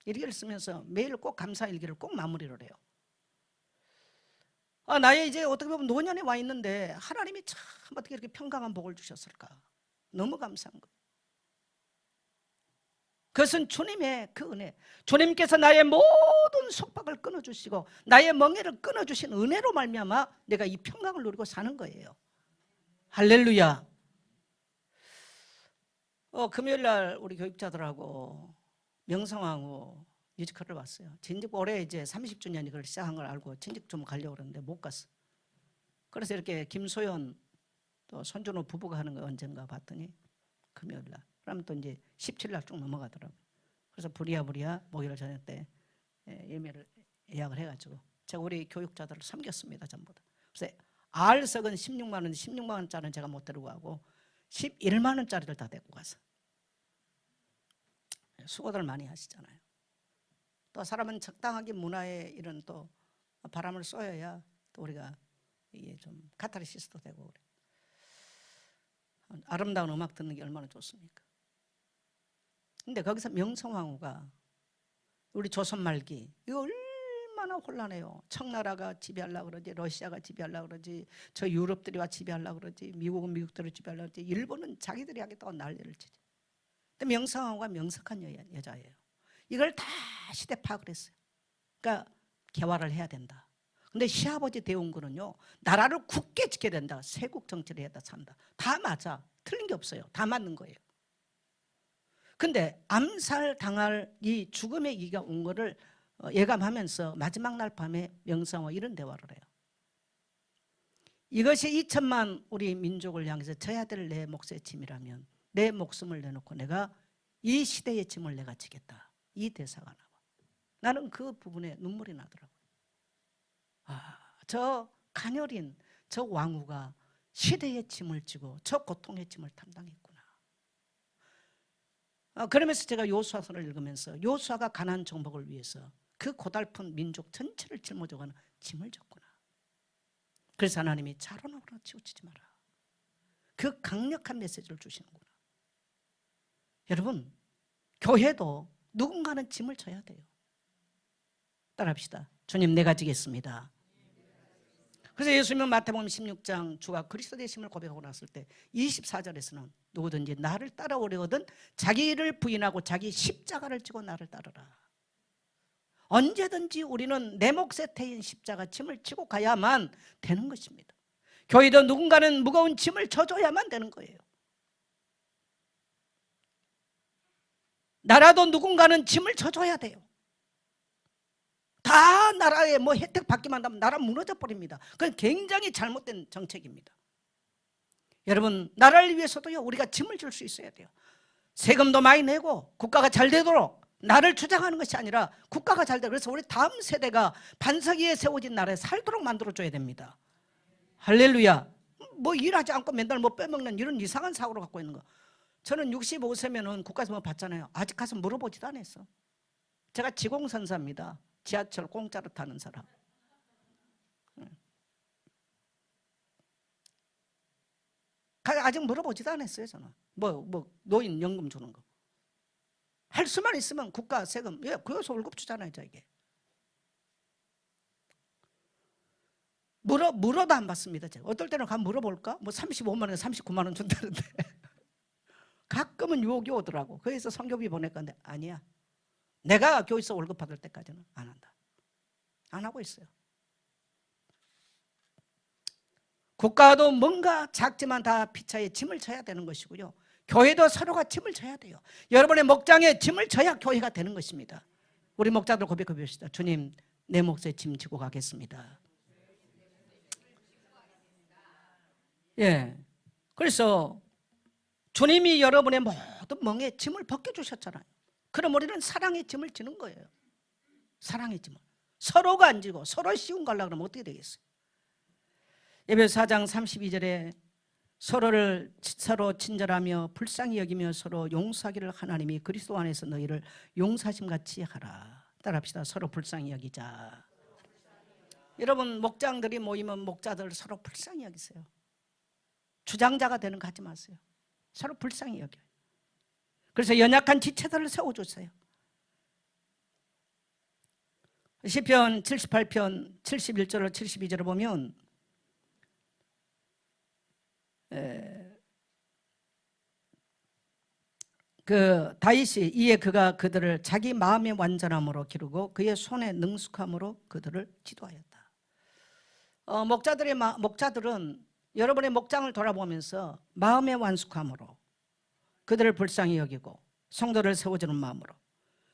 일기를 쓰면서 매일 꼭 감사 일기를 꼭 마무리를 해요. 나의 이제 어떻게 보면 노년에 와 있는데 하나님이 참 어떻게 이렇게 평강한 복을 주셨을까? 너무 감사한 거예요. 그것은 주님의 그 은혜, 주님께서 나의 모든 속박을 끊어주시고 나의 멍에를 끊어주신 은혜로 말미암아 내가 이 평강을 누리고 사는 거예요. 할렐루야. 금요일날 우리 교육자들하고 명성황후 뮤지컬을 봤어요. 진즉 올해 이제 30주년 이걸 시작한 걸 알고 진즉 좀 가려고 그러는데 못 갔어. 그래서 이렇게 김소연 또 손준호 부부가 하는 거 언젠가 봤더니 금요일날. 그러면 또 이제 17날 쭉 넘어가더라고요. 그래서 부랴부랴 목요일 저녁 때 예매를 예약을 해가지고 제가 우리 교육자들을 섬겼습니다. 전부 다. 그래서 R석은 16만 원, 16만 원짜리는 제가 못 데리고 가고 11만 원짜리를 다 데리고 가서 수고들 많이 하시잖아요. 또 사람은 적당하게 문화에 이런 또 바람을 쏘여야 또 우리가 이게 좀 카타르시스도 되고 그래. 아름다운 음악 듣는 게 얼마나 좋습니까? 근데 거기서 명성황후가 우리 조선 말기 이거 얼마나 혼란해요. 청나라가 지배하려고 그러지, 러시아가 지배하려고 그러지, 저 유럽들이 와 지배하려고 그러지, 미국은 미국들을 지배하려고 그러지, 일본은 자기들이 하겠다고 난리를 치지. 근데 명성황후가 명석한 여자예요. 이걸 다 시대 파악을 했어요. 그러니까 개화를 해야 된다. 근데 시아버지 대운군은요 나라를 굳게 지켜야 된다. 세국 정치를 해야 산다. 다 맞아. 틀린 게 없어요. 다 맞는 거예요. 근데 암살당할 이 죽음의 위기가 온 거를 예감하면서 마지막 날 밤에 명성황후와 이런 대화를 해요. 이것이 2천만 우리 민족을 향해서 져야 될 내 몫의 짐이라면 내 목숨을 내놓고 내가 이 시대의 짐을 내가 지겠다. 이 대사가 나와. 나는 그 부분에 눈물이 나더라고요. 저 가녀린 저 왕후가 시대의 짐을 지고 저 고통의 짐을 담당했구나. 그러면서 제가 요수아서를 읽으면서 요수아가 가나안 정복을 위해서 그 고달픈 민족 전체를 짊어져가는 짐을 졌구나. 그래서 하나님이 자로나오라 치우치지 마라. 그 강력한 메시지를 주시는구나. 여러분, 교회도 누군가는 짐을 져야 돼요. 따라합시다. 주님, 내가 지겠습니다. 그래서 예수님은 마태복음 16장 주가 그리스도 되심을 고백하고 났을 때 24절에서는 누구든지 나를 따라오려거든 자기를 부인하고 자기 십자가를 지고 나를 따르라. 언제든지 우리는 내 몫에 태인 십자가 짐을 지고 가야만 되는 것입니다. 교회도 누군가는 무거운 짐을 져줘야만 되는 거예요. 나라도 누군가는 짐을 져줘야 돼요. 다 나라에 뭐 혜택 받기만 하면 나라 무너져 버립니다. 그건 굉장히 잘못된 정책입니다. 여러분, 나라를 위해서도요 우리가 짐을 질 수 있어야 돼요. 세금도 많이 내고 국가가 잘 되도록 나를 주장하는 것이 아니라 국가가 잘 되도록. 그래서 우리 다음 세대가 반석 위에 세워진 나라에 살도록 만들어줘야 됩니다. 할렐루야. 뭐 일하지 않고 맨날 뭐 빼먹는 이런 이상한 사고를 갖고 있는 거. 저는 65세면은 국가에서 뭐 받잖아요. 아직 가서 물어보지도 않았어. 제가 지공선사입니다. 지하철 공짜로 타는 사람. 아직 물어보지도 않았어요. 저는 뭐 노인 연금 주는 거 할 수만 있으면 국가 세금, 예, 그래서 월급 주잖아요. 저에게 물어도 안 받습니다. 제가 어떨 때는 가면 물어볼까? 뭐 35만 원, 39만 원 준다는데 가끔은 유혹이 오더라고. 그래서 성교비 보낼 건데 아니야. 내가 교회에서 월급 받을 때까지는 안 한다. 안 하고 있어요. 국가도 뭔가 작지만 다 피차에 짐을 져야 되는 것이고요. 교회도 서로가 짐을 져야 돼요. 여러분의 목장에 짐을 져야 교회가 되는 것입니다. 우리 목자들 고백해 봅시다. 주님, 내 몫에 짐 지고 가겠습니다. 예. 그래서 주님이 여러분의 모든 멍에 짐을 벗겨주셨잖아요. 그럼 우리는 사랑의 짐을 지는 거예요. 사랑의 짐을. 서로가 안 지고 서로 씌운 거 하려고 그러면 어떻게 되겠어요? 에베소 4장 32절에 서로 친절하며 불쌍히 여기며 서로 용서하기를 하나님이 그리스도 안에서 너희를 용사심같이 하라. 따라합시다. 서로 불쌍히 여기자. 여러분 목장들이 모이면 목자들 서로 불쌍히 여기세요. 주장자가 되는 거 하지 마세요. 서로 불쌍히 여겨요. 그래서 연약한 지체들을 세워주세요. 시편 78편 71절로 72절을 보면 그 다윗이 이에 그가 그들을 자기 마음의 완전함으로 기르고 그의 손의 능숙함으로 그들을 지도하였다. 목자들은 여러분의 목장을 돌아보면서 마음의 완숙함으로 그들을 불쌍히 여기고 성도를 세워주는 마음으로,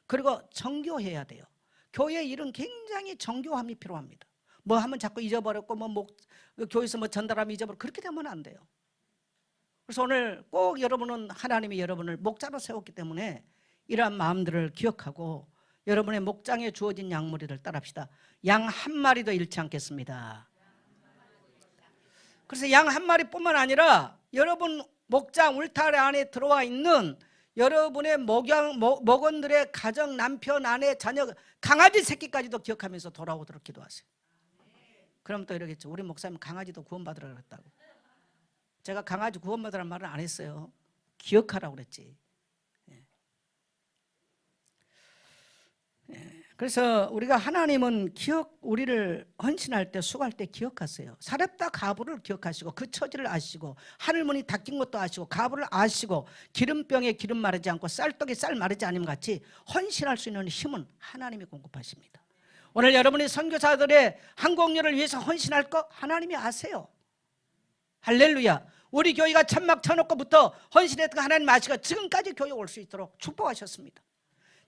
그리고 정교해야 돼요. 교회의 일은 굉장히 정교함이 필요합니다. 뭐 하면 자꾸 잊어버렸고 교회에서 뭐 전달하면 잊어버리고 그렇게 되면 안 돼요. 그래서 오늘 꼭 여러분은 하나님이 여러분을 목자로 세웠기 때문에 이러한 마음들을 기억하고 여러분의 목장에 주어진 양무리를 따라합시다. 양 한 마리도 잃지 않겠습니다. 그래서 양 한 마리뿐만 아니라 여러분 목장 울타리 안에 들어와 있는 여러분의 목원들의 가정, 남편, 아내, 자녀, 강아지 새끼까지도 기억하면서 돌아오도록 기도하세요. 그럼 또 이러겠죠. 우리 목사님 강아지도 구원받으라 그랬다고. 제가 강아지 구원받으라는 말은 안 했어요. 기억하라고 그랬지. 그래서 우리가 하나님은 우리를 헌신할 때 수고할 때 기억하세요. 사렙다 가부를 기억하시고 그 처지를 아시고 하늘문이 닫힌 것도 아시고 가부를 아시고 기름병에 기름 마르지 않고 쌀떡에 쌀 마르지 않음 같이 헌신할 수 있는 힘은 하나님이 공급하십니다. 오늘 여러분이 선교사들의 항공료를 위해서 헌신할 거 하나님이 아세요. 할렐루야. 우리 교회가 천막 쳐놓고부터 헌신했던 하나님 아시고 지금까지 교회 올 수 있도록 축복하셨습니다.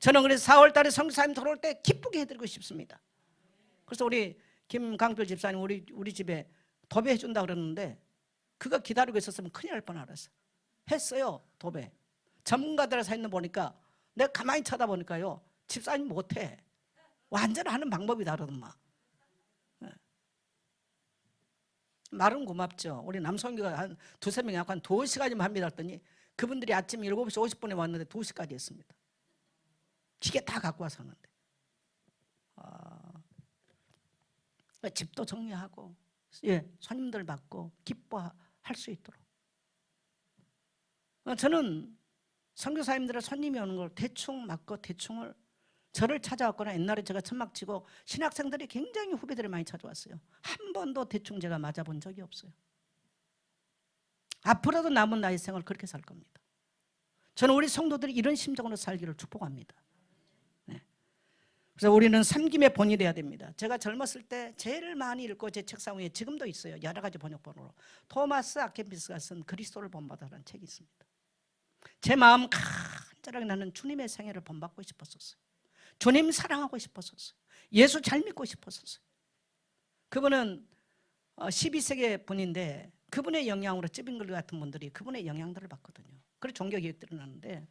저는 그래서 4월 달에 선교사님 들어올 때 기쁘게 해드리고 싶습니다. 그래서 우리 김강필 집사님 우리 집에 도배 해준다 그랬는데 그거 기다리고 있었으면 큰일 날 뻔 알았어요. 했어요. 도배. 전문가들 서 있는 보니까 내가 가만히 쳐다보니까요, 집사님 못해. 완전 하는 방법이 다르더만. 말은 고맙죠. 우리 남성교가 한 두세 명이 한 2시간이면 합니다 했더니 그분들이 아침 7시 50분에 왔는데 2시까지 했습니다. 기계 다 갖고 와서 하는데 집도 정리하고 손님들 받고 기뻐할 수 있도록. 저는 선교사님들의 손님이 오는 걸 대충 맞고 대충을 저를 찾아왔거나 옛날에 제가 천막 치고 신학생들이 굉장히 후배들이 많이 찾아왔어요. 한 번도 대충 제가 맞아본 적이 없어요. 앞으로도 남은 나의 생을 그렇게 살 겁니다. 저는 우리 성도들이 이런 심정으로 살기를 축복합니다. 그래서 우리는 섬김의 본이 돼야 됩니다. 제가 젊었을 때 제일 많이 읽고 제 책상 위에 지금도 있어요. 여러 가지 번역본으로 토마스 아켄피스가 쓴 그리스도를 본받아라는 책이 있습니다. 제 마음 간절하게 나는 주님의 생애를 본받고 싶었었어요. 주님 사랑하고 싶었었어요. 예수 잘 믿고 싶었었어요. 그분은 12세기 분인데 그분의 영향으로 찌빙글 같은 분들이 그분의 영향들을 받거든요. 그래서 종교개혁들이 나는데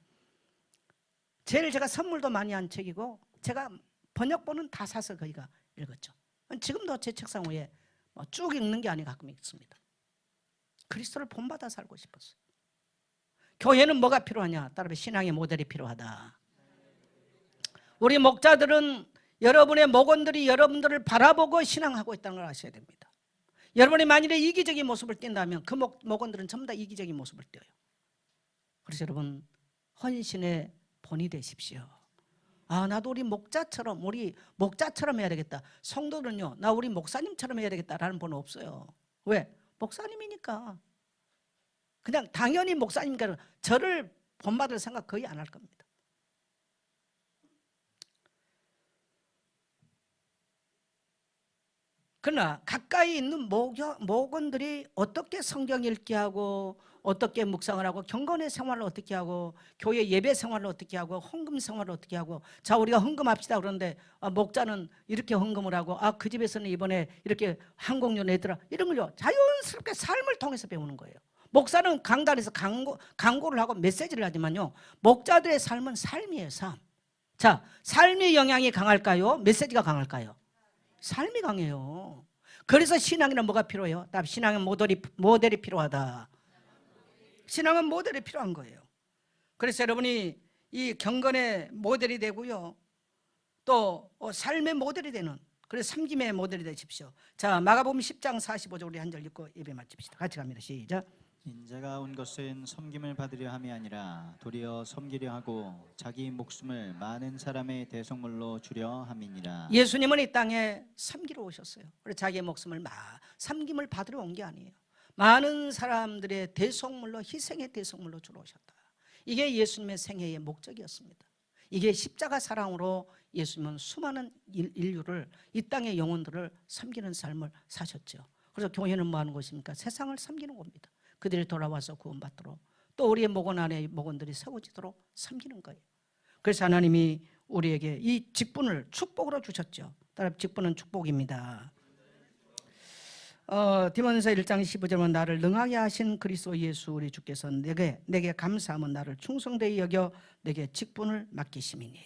제일 제가 선물도 많이 한 책이고 제가 번역본은 다 사서 거기가 읽었죠. 지금도 제 책상 위에 쭉 읽는 게 아니고 가끔 읽습니다. 그리스도를 본받아 살고 싶었어요. 교회는 뭐가 필요하냐? 따라서 신앙의 모델이 필요하다. 우리 목자들은 여러분의 목원들이 여러분들을 바라보고 신앙하고 있다는 걸 아셔야 됩니다. 여러분이 만일에 이기적인 모습을 띈다면 그 목원들은 전부 다 이기적인 모습을 띄어요. 그래서 여러분 헌신의 본이 되십시오. 나도 우리 목자처럼 해야 되겠다. 성도는요, 나 우리 목사님처럼 해야 되겠다라는 본 없어요. 왜? 목사님이니까. 그냥 당연히 목사님께서 저를 본받을 생각 거의 안 할 겁니다. 그러나 가까이 있는 목원들이 어떻게 성경 읽기 하고 어떻게 묵상을 하고 경건의 생활을 어떻게 하고 교회 예배 생활을 어떻게 하고 헌금 생활을 어떻게 하고 자 우리가 헌금합시다 그러는데 목자는 이렇게 헌금을 하고 그 집에서는 이번에 이렇게 항공료 내더라 이런 걸요 자연스럽게 삶을 통해서 배우는 거예요. 목사는 강단에서 강고를 하고 메시지를 하지만요 목자들의 삶은 삶이에요. 삶. 자 삶의 영향이 강할까요? 메시지가 강할까요? 삶이 강해요. 그래서 신앙에는 뭐가 필요해요? 신앙은 모델이 필요하다. 신앙은 모델이 필요한 거예요. 그래서 여러분이 이 경건의 모델이 되고요. 또 삶의 모델이 되는 그래서 섬김의 모델이 되십시오. 자 마가복음 10장 45절 우리 한 절 읽고 예배 마칩시다. 같이 갑니다. 시작. 인자가 온 것은 섬김을 받으려 함이 아니라 도리어 섬기려 하고 자기 목숨을 많은 사람의 대속물로 주려 함이니라. 예수님은 이 땅에 섬기러 오셨어요. 그래서 자기의 목숨을 섬김을 받으러 온 게 아니에요. 많은 사람들의 대속물로 희생의 대속물로 주러 오셨다. 이게 예수님의 생애의 목적이었습니다. 이게 십자가 사랑으로 예수님은 수많은 인류를 이 땅의 영혼들을 섬기는 삶을 사셨죠. 그래서 교회는 뭐 하는 곳입니까? 세상을 섬기는 겁니다. 그들이 돌아와서 구원받도록 또 우리의 목원 안에 목원들이 세워지도록 섬기는 거예요. 그래서 하나님이 우리에게 이 직분을 축복으로 주셨죠. 따라 직분은 축복입니다. 디모데전서 1장 15절은 나를 능하게 하신 그리스도 예수 우리 주께서 내게 감사하면 나를 충성되이 여겨 내게 직분을 맡기심이니.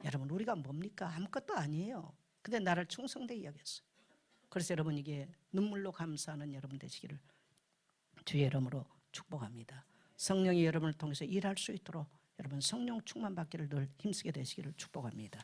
여러분 우리가 뭡니까? 아무것도 아니에요. 근데 나를 충성되이 여겼어요. 그래서 여러분 이게 눈물로 감사하는 여러분 되시기를 주의 이름으로 축복합니다. 성령이 여러분을 통해서 일할 수 있도록 여러분 성령 충만 받기를 늘 힘쓰게 되시기를 축복합니다.